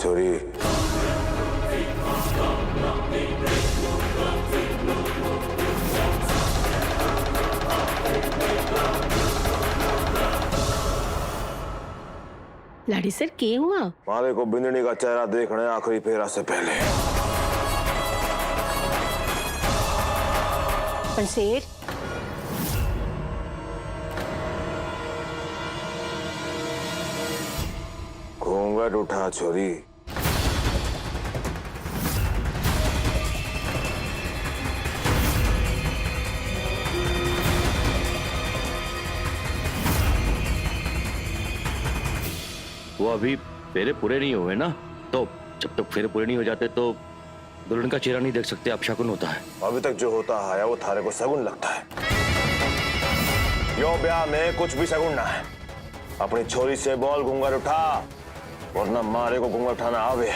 छोरी। लाड़ी सर क्या हुआ? मारे को बिंदनी का चेहरा देखना है आखिरी फेरा से पहले। पर शेर घूंघट उठा छोरी। वो अभी फेरे पूरे नहीं हुए ना, तो जब तक फेरे पूरे नहीं हो जाते तो दुल्हन का चेहरा नहीं देख सकते, अपशकुन होता है। अभी तक जो होता आया वो थारे को सगुन लगता है। यो ब्याह में कुछ भी सगुन ना है। अपनी छोरी से बोल घूंघट उठा, वरना मारे को घूंघट उठाना आवे।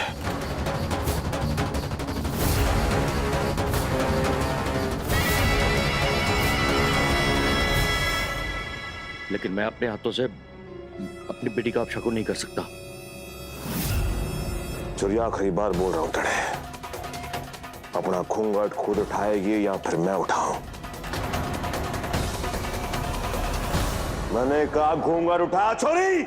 लेकिन मैं अपने हाथों से अपनी बेटी का अपशकुन नहीं कर सकता। छोरी आखिरी बार बोल रहा हूं तड़े, अपना घूंघट खुद उठाएगी या फिर मैं उठाऊं? मैंने कहा घूंघट उठा छोरी।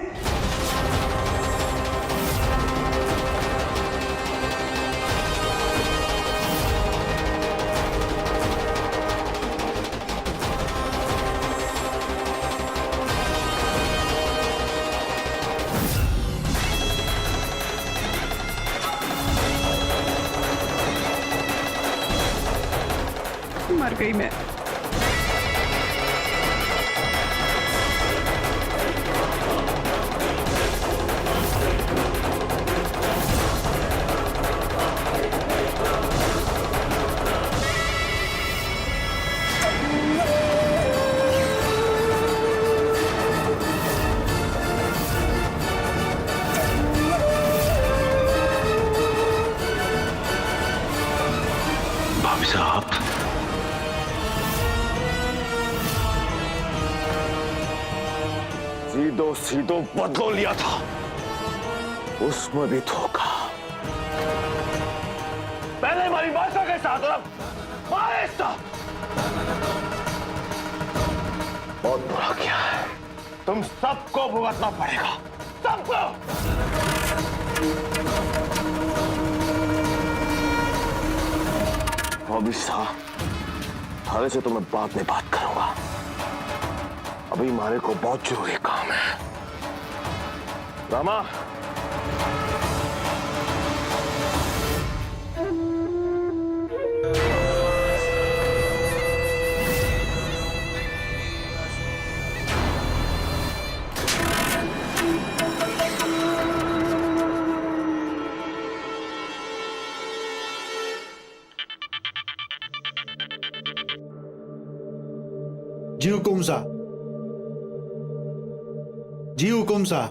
मर गई मैं। भाभी साहब, सीधो सीधो बदलो लिया था, उसमें भी धोखा। पहले हमारी माता के साथ और अब हमारे साथ बहुत बुरा किया है। तुम सबको भुगतना पड़ेगा, सबको। अभी साहब, थारे से तो मैं बाद में बात करूंगा। अभी हमारे को बहुत जरूरी काम है। रामा, जी हुकुम सा, जी हुकुम सा।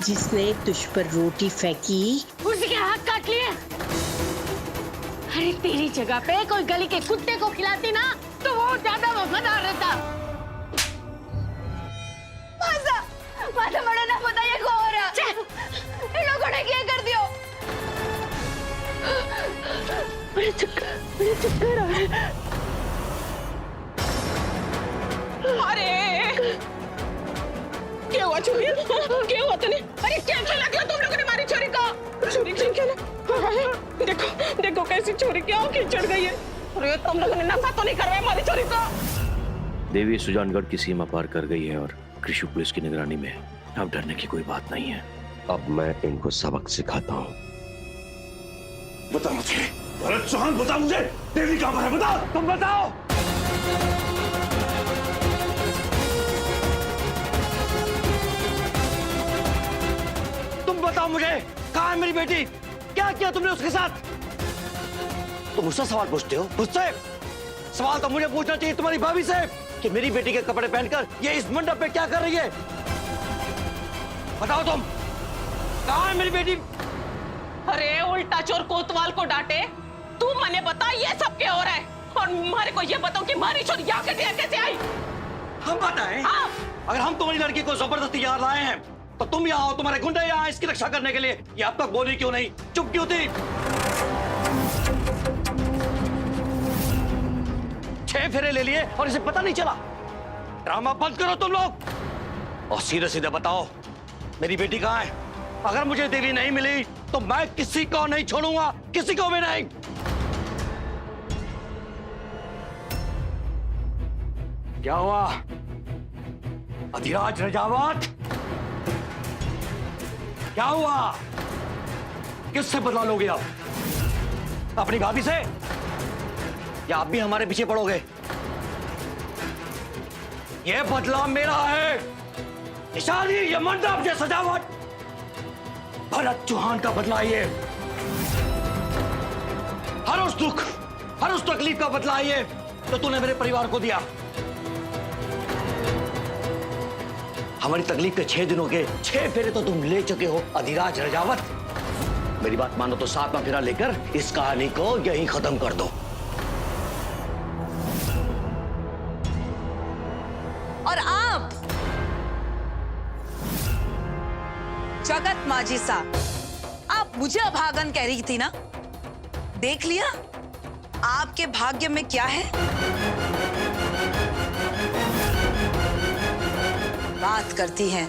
जिसने तुझ पर रोटी फेंकी उसके हाथ काट लिए। अरे तेरी जगह पे कोई गली के कुत्ते को खिलाती ना तो वो ज्यादा वफादार रहता। मासा बड़ा ना बताइए को हो रहा। इन लोगों ने क्या कर दियो? बड़े चक्कर आ रहे। अरे क्या हुआ छोरी? क्या हुआ तूने? अरे क्या खेला क्या तुम लोगों ने हमारी छोरी को? छोरी क्यों खेला? देखो देखो कैसी छोरी की आंखें चढ़ गई है। अरे तुम लोगों ने नफा तो नहीं करवाया हमारी छोरी को? देवी सुजानगढ़ की सीमा पार कर गई है और कृषि पुलिस की निगरानी में। अब डरने की कोई बात नहीं है। अब मैं इनको सबक सिखाता हूँ। बता मुझे, भरत चौहान बता मुझे, देवी कहाँ पर है? बता, तुम बताओ। तुम बताओ मुझे, कहाँ है मेरी बेटी? क्या किया तुमने उसके साथ? तुम मुझसे सवाल पूछते हो? मुझसे? सवाल तो मुझे पूछना चाहिए तुम्हारी भाभी से कि मेरी बेटी के कपड़े पहनकर ये इस मंडप पे क्या कर रही है। बताओ तुम, कहाँ है मेरी बेटी? अरे उल्टा चोर कोतवाल को डांटे, तू मने बता ये सब क्या हो रहा है, और मारे को ये बताओ कि मारी चोर यहाँ कैसे आई? हम बताएं? हाँ। अगर हम तुम्हारी लड़की को जबरदस्ती यहाँ लाए हैं तो तुम यहाँ आओ, तुम्हारे गुंडे यहाँ इसकी रक्षा करने के लिए। ये अब तक बोली क्यों नहीं, चुप क्यों थी? 6 फेरे ले लिए और इसे पता नहीं चला। ड्रामा बंद करो तुम लोग और सीधे सीधे बताओ मेरी बेटी कहाँ है। अगर मुझे देवी नहीं मिली तो मैं किसी को नहीं छोड़ूंगा, किसी को भी नहीं। क्या हुआ अधिराज रजावत? क्या हुआ? किससे बदला लोगे आप? अपनी भाभी से, या आप भी हमारे पीछे पड़ोगे? ये बदला मेरा है। निशानी, ये मंडप, ये सजावट भरत चौहान का बदला। ये हर उस दुख, हर उस तकलीफ का बदला ये तो तूने मेरे परिवार को दिया। हमारी तकलीफ के 6 दिनों के 6 फेरे तो तुम ले चुके हो अधिराज रजावत। मेरी बात मानो तो 7वां फेरा लेकर इस कहानी को यहीं खत्म कर दो। और आप जगत माझी साहब, आप मुझे अभागन कह रही थी ना? देख लिया आपके भाग्य में क्या है। बात करती हैं।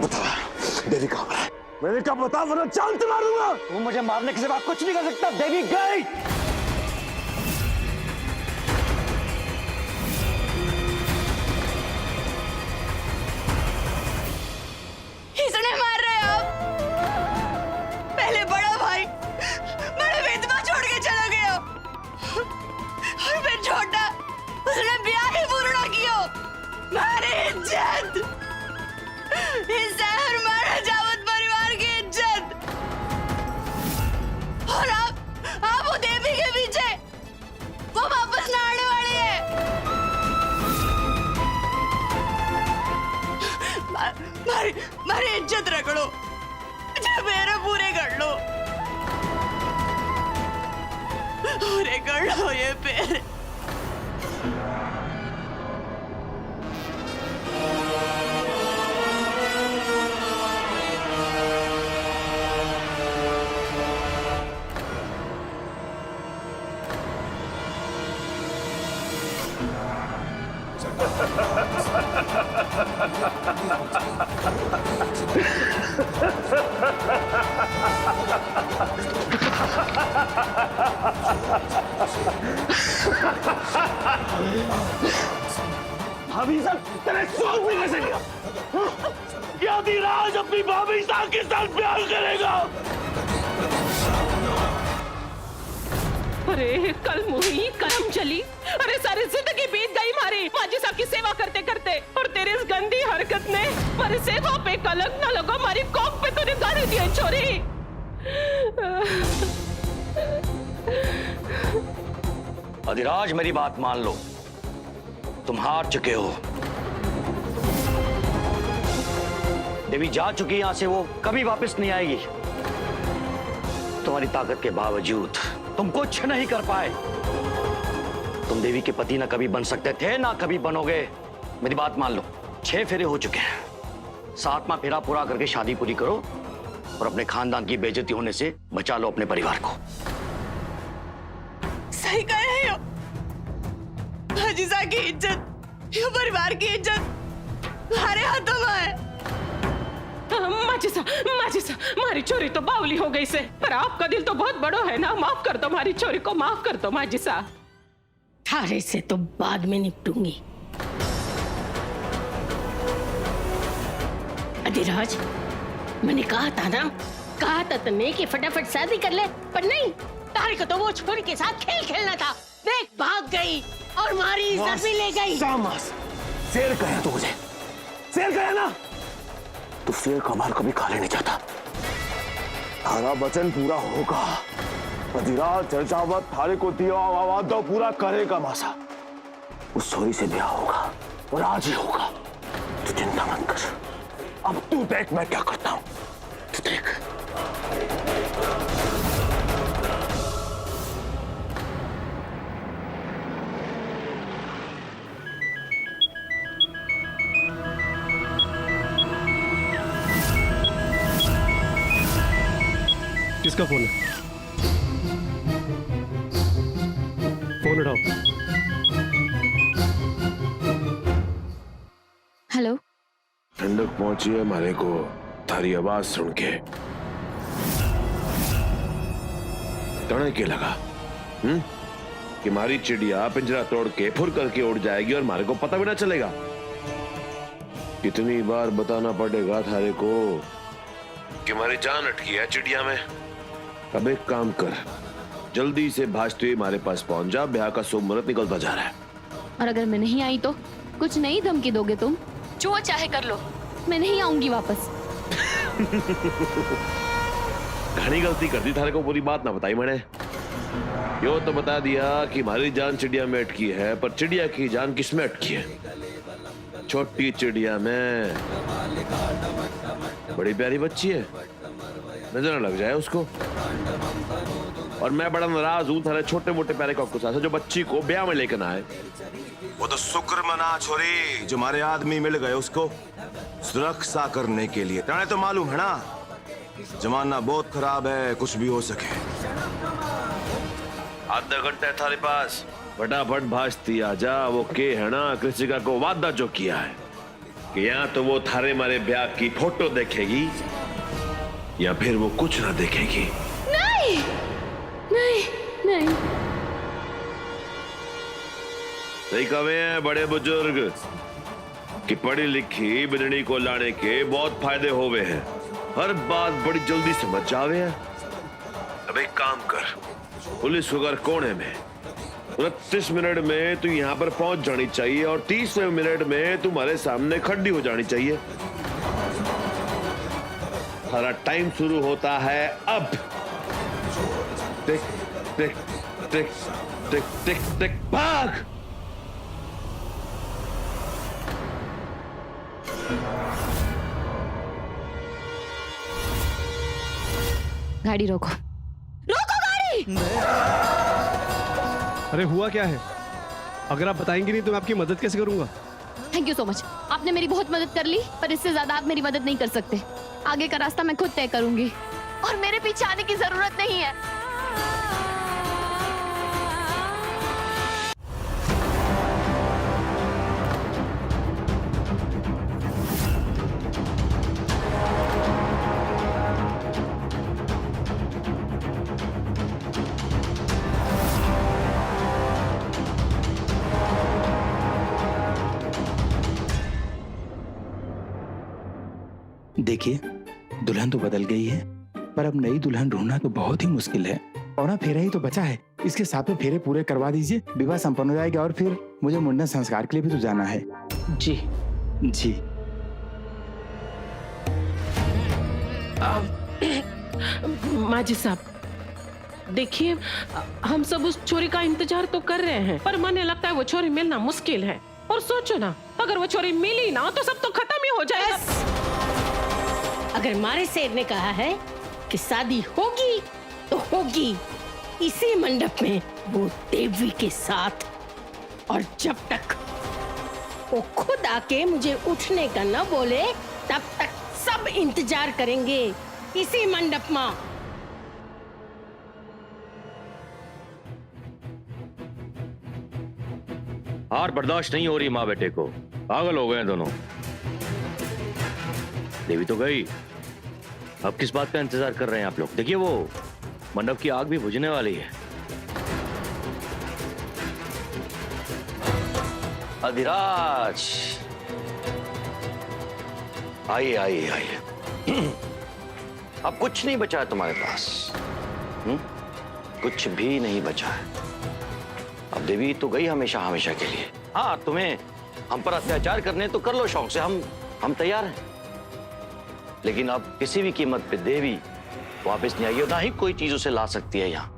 बता देवी कहाँ है? मैंने कहा बता वरना जान से मारूंगा। तू मुझे मारने के सिवा कुछ नहीं कर सकता। देवी गई। किसने मार रहे हो आप? पहले बड़ा भाई बड़े विधवा छोड़ के चला गया और फिर छोटा, उसने ब्याह ही पूर्ण किया। मारे इज्जत, हिस्सा है हमारे जावत परिवार की इज्जत। और आप वो देवी के पीछे, वो वापस ना आने वाली है। मारी इज्जत रगड़ो, मुझे मेरे पूरे कर लो, पूरे कर लो ये पैर। भाभी साहब तेरे सोच में कैसे लिया? क्या अधिराज अपनी भाभी साहब के साथ प्यार करेगा? अरे कल मुही करम चली, अरे सारी जिंदगी बीत गई मारी माजी साहब की सेवा करते करते, और तेरे इस गंदी हरकत ने मारी सेवा पे कलंक न लगा, मारी कौम पे तूने गाली दी है छोरी। अधिराज मेरी बात मान लो, तुम हार चुके हो। देवी जा चुकी यहां से, वो कभी वापस नहीं आएगी। तुम्हारी ताकत के बावजूद तुम कुछ नहीं कर पाए। तुम देवी के पति ना कभी बन सकते थे ना कभी बनोगे। मेरी बात मान लो, 6 फेरे हो चुके हैं। 7वां फेरा पूरा करके शादी पूरी करो और अपने खानदान की बेइज्जती होने से बचा लो अपने परिवार को। सही कह रहे हो। की इज्जत, ये परिवार की इज्जत हमारे हाथों में है। माजी सा, मारी चोरी तो बावली हो गई से, पर आपका दिल तो बहुत बड़ो है ना। माफ कर दो मारी चोरी को, माफ कर दो माजी सा। थारे से तो बाद में निपटूंगी। अधिराज, मैंने कहा था ना, कहा था तुमने कि फटाफट शादी कर ले, पर नहीं, तारे को तो वो छोरी के साथ खेल खेलना था। देख भाग गई और हमारी इज्जत भी ले गई। शाबाश, शेर कहा तू मुझे, शेर कहा ना, तो शेर का मार कभी खा लेने चाहता। थारा वचन पूरा होगा। अधिराज चर्चावत थारे को दिया वादा पूरा करेगा मासा। उस छोरी से ब्याह होगा और आज ही होगा। तू चिंता मत कर। अब तू देख मैं क्या करता हूं। तू देख। किसका फोन है? फोन उठाओ। हेलो। ठंडक पहुंची है मारे को थारी आवाज सुन के। तने के लगा कि मारी चिड़िया पिंजरा तोड़ के फुर करके उड़ जाएगी और मारे को पता भी ना चलेगा। कितनी बार बताना पड़ेगा थारे को कि हमारी जान अटकी है चिड़िया में। अब एक काम कर, जल्दी से भाजते हुए हमारे पास पहुंच जा। ब्याह का शुभ मुहूर्त निकलता जा रहा है। और अगर मैं नहीं आई तो कुछ नई धमकी दोगे तुम? जो चाहे कर लो, मैं नहीं आऊंगी वापस। घनी गलती कर दी, थारे को पूरी बात ना बताई मैंने। यो तो बता दिया कि हमारी जान चिड़िया में अटकी है, पर चिड़िया की जान किसमें अटकी है? छोटी चिड़िया में। बड़ी प्यारी बच्ची है, नजर न लग जाए उसको। और मैं बड़ा नाराज हूं थारे छोटे मोटे प्यारे कॉकरोच से जो बच्ची को ब्याह में लेकर आए। वो तो शुक्र मना छोरी जो हमारे आदमी मिल गए उसको सुरक्षा करने के लिए। ताने तो मालूम है ना, जमाना बहुत खराब है, कुछ भी हो सके। आधा घंटा है थारे पास, फटाफट भाजती आ जा। वो के है ना कृषिका को वादा जो किया है कि या तो वो थारे मारे ब्याह की फोटो देखेगी या फिर वो कुछ ना देखेगी। नहीं नहीं नहीं। सही कहे हैं बड़े बुजुर्ग कि पढ़ी लिखी बिजली को लाने के बहुत फायदे होवे हैं। हर बात बड़ी जल्दी समझ जावे है। अब एक काम कर, पुलिस वगैरह कोने में 29 मिनट में तू यहाँ पर पहुंच जानी चाहिए और 30वें मिनट में तुम्हारे सामने खड़ी हो जानी चाहिए। हमारा टाइम शुरू होता है अब। टिक टिक टिक टिक टिक टिक भाग। गाड़ी रोको। रोको गाड़ी। अरे हुआ क्या है? अगर आप बताएंगे नहीं तो मैं आपकी मदद कैसे करूंगा? Thank you so much. आपने मेरी बहुत मदद कर ली, पर इससे ज्यादा आप मेरी मदद नहीं कर सकते। आगे का रास्ता मैं खुद तय करूंगी और मेरे पीछे आने की जरूरत नहीं है। देखिए, दुल्हन तो बदल गई है, पर अब नई दुल्हन ढूंढना तो बहुत ही मुश्किल है। और ना फेरा ही तो बचा है, इसके साथ में फेरे पूरे करवा दीजिए, विवाह संपन्न हो जाएगा। और फिर मुझे मुंडन संस्कार के लिए भी तो जाना है। जी जी। माजी साहब, देखिए हम सब उस छोरी का इंतजार तो कर रहे हैं, पर मुझे लगता है वो छोरी मिलना मुश्किल है। और सोचो ना, अगर वो छोरी मिली ना तो सब तो खत्म ही हो जाएगा। अगर मारे शेर ने कहा है कि शादी होगी तो होगी इसी मंडप में, वो देवी के साथ। और जब तक वो खुद आके मुझे उठने का न बोले तब तक सब इंतजार करेंगे इसी मंडप में। हार बर्दाश्त नहीं हो रही माँ बेटे को, पागल हो गए दोनों। देवी तो गई, अब किस बात का इंतजार कर रहे हैं आप लोग? देखिए वो मंडप की आग भी बुझने वाली है। अधिराज आइए आइए आइए। अब कुछ नहीं बचा है तुम्हारे पास। कुछ भी नहीं बचा है। अब देवी तो गई हमेशा हमेशा के लिए। हाँ, तुम्हें हम पर अत्याचार करने तो कर लो शौक से, हम तैयार हैं। लेकिन अब किसी भी कीमत पे देवी वापस नहीं आएगी, ना ही कोई चीज उसे ला सकती है यहाँ।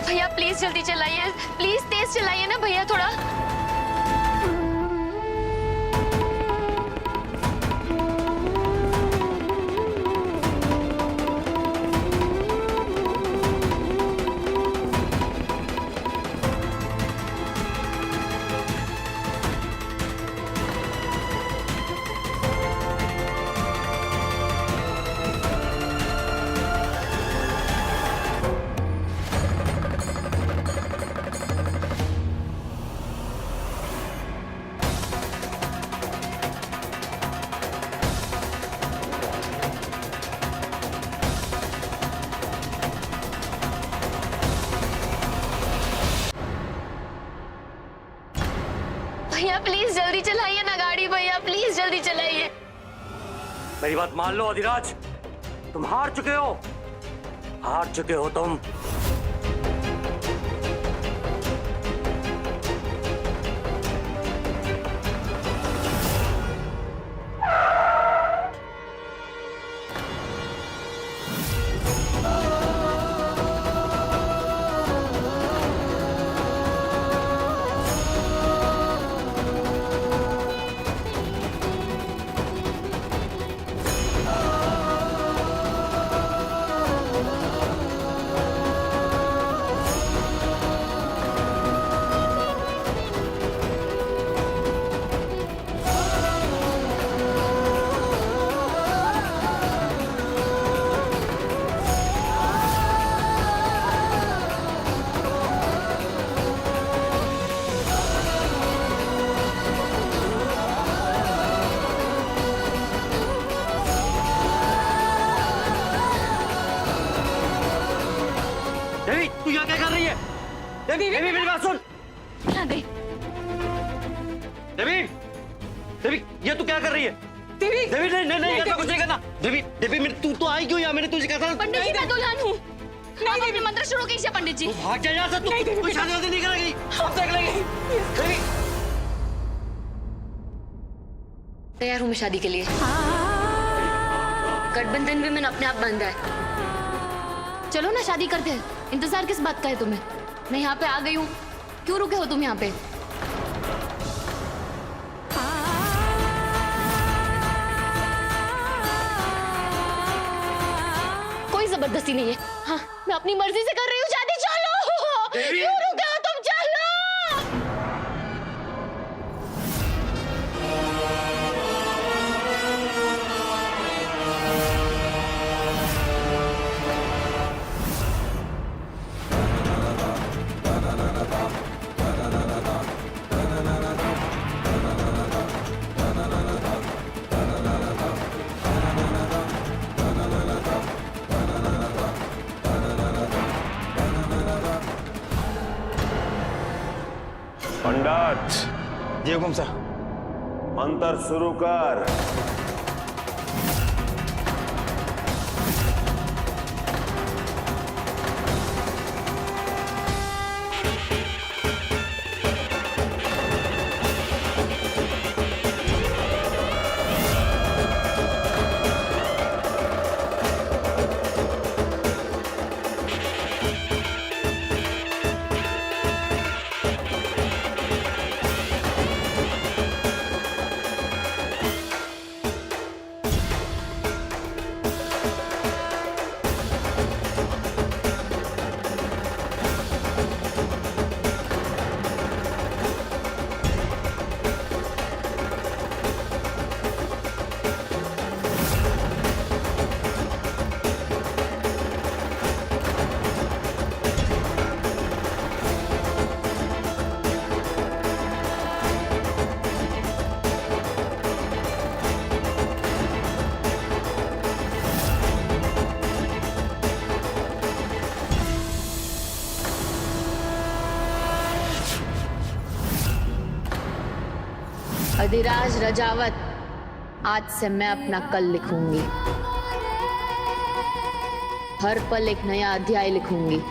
भैया प्लीज जल्दी चलाइए, प्लीज तेज चलाइए ना भैया थोड़ा। भैया प्लीज जल्दी चलाइए ना गाड़ी, भैया प्लीज जल्दी चलाइए। मेरी बात मान लो अधिराज, तुम हार चुके हो, हार चुके हो तुम। देवी तू यहाँ क्या कर रही है? देवी देवी मेरी बात सुन। क्या दे? देवी देवी ये तू क्या कर रही है? देवी देवी नहीं नहीं नहीं ऐसा कुछ नहीं करना। देवी देवी तू तो आई क्यों यहाँ? मैंने तुझे कहा था। पंडित जी मैं दुल्हन हूँ। आप अपने मंत्र शुरू कीजिए पंडित जी। तू भाग जा यहाँ से, तू कोई शादी वादी नहीं करेगी। हम देख लेंगे। देवी तैयार हूँ मैं शादी के लिए। गठबंधन भी मैंने अपने आप बांधा है। चलो ना शादी करते हैं, इंतजार किस बात का है तुम्हें? मैं यहाँ पे आ गई हूँ, क्यों रुके हो तुम यहाँ पे? कोई जबरदस्ती नहीं है। हाँ मैं अपनी मर्जी से कर रही हूँ शादी। चलो क्यों रुके हो तुम? चलो। पंडित जी हुकुम सा। मंत्र शुरू कर। अधिराज रजावत, आज से मैं अपना कल लिखूंगी। हर पल एक नया अध्याय लिखूंगी।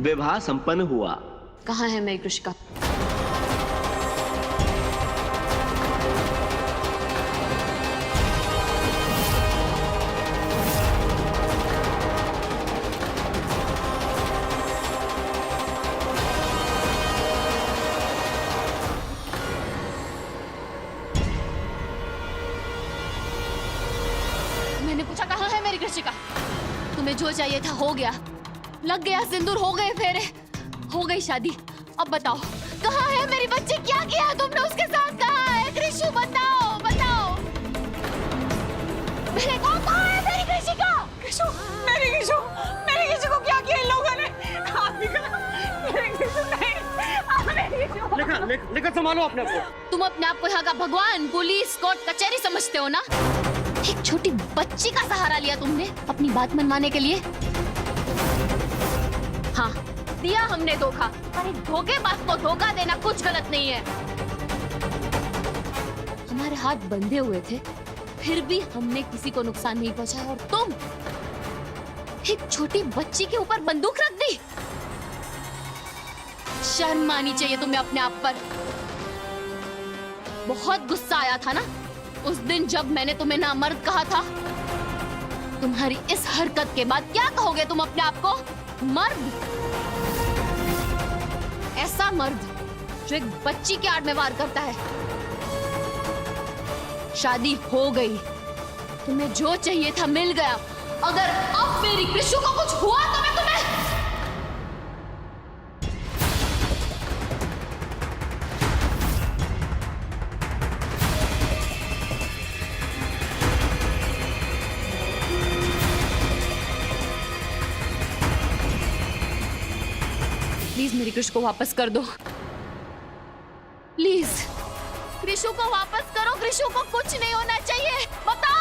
विवाह संपन्न हुआ। कहाँ है मेरी कृषिका? मैंने पूछा कहाँ है मेरी कृषिका? तुम्हें जो चाहिए था हो गया, लग गया सिंदूर, हो गए फेरे, हो गई शादी। अब बताओ कहाँ है मेरी बच्ची? क्या किया तुमने उसके साथ? कहाँ है कृषु? बताओ बताओ। मेरे को कहाँ है मेरी कृषिका? कृषु, मेरी कृषु को क्या किया इन लोगों ने? मेरी कृषु नहीं, लेकर संभालो अपने आप को। तुम अपने आप को यहाँ का भगवान, पुलिस, कोर्ट, कचहरी समझते हो ना? एक छोटी बच्ची का सहारा लिया तुमने अपनी बात मनवाने के लिए। हाँ, दिया हमने धोखा। अरे धोखेबाज को धोखा देना कुछ गलत नहीं है। हमारे हाथ बंधे हुए थे, फिर भी हमने किसी को नुकसान नहीं पहुंचाया, और तुम एक छोटी बच्ची के ऊपर बंदूक रख दी। शर्म आनी चाहिए तुम्हें अपने आप पर। बहुत गुस्सा आया था ना उस दिन जब मैंने तुम्हें नामर्द कहा था। तुम्हारी इस हरकत के बाद क्या कहोगे तुम अपने आप को? मर्द? ऐसा मर्द जो एक बच्ची के आड़ में वार करता है। शादी हो गई, तुम्हें जो चाहिए था मिल गया। अगर अब मेरी कृषु को कुछ हुआ तो मैं तुम्हें प्लीज मेरी कृषु को वापस कर दो। प्लीज कृषु को वापस करो। कृषु को कुछ नहीं होना चाहिए। बताओ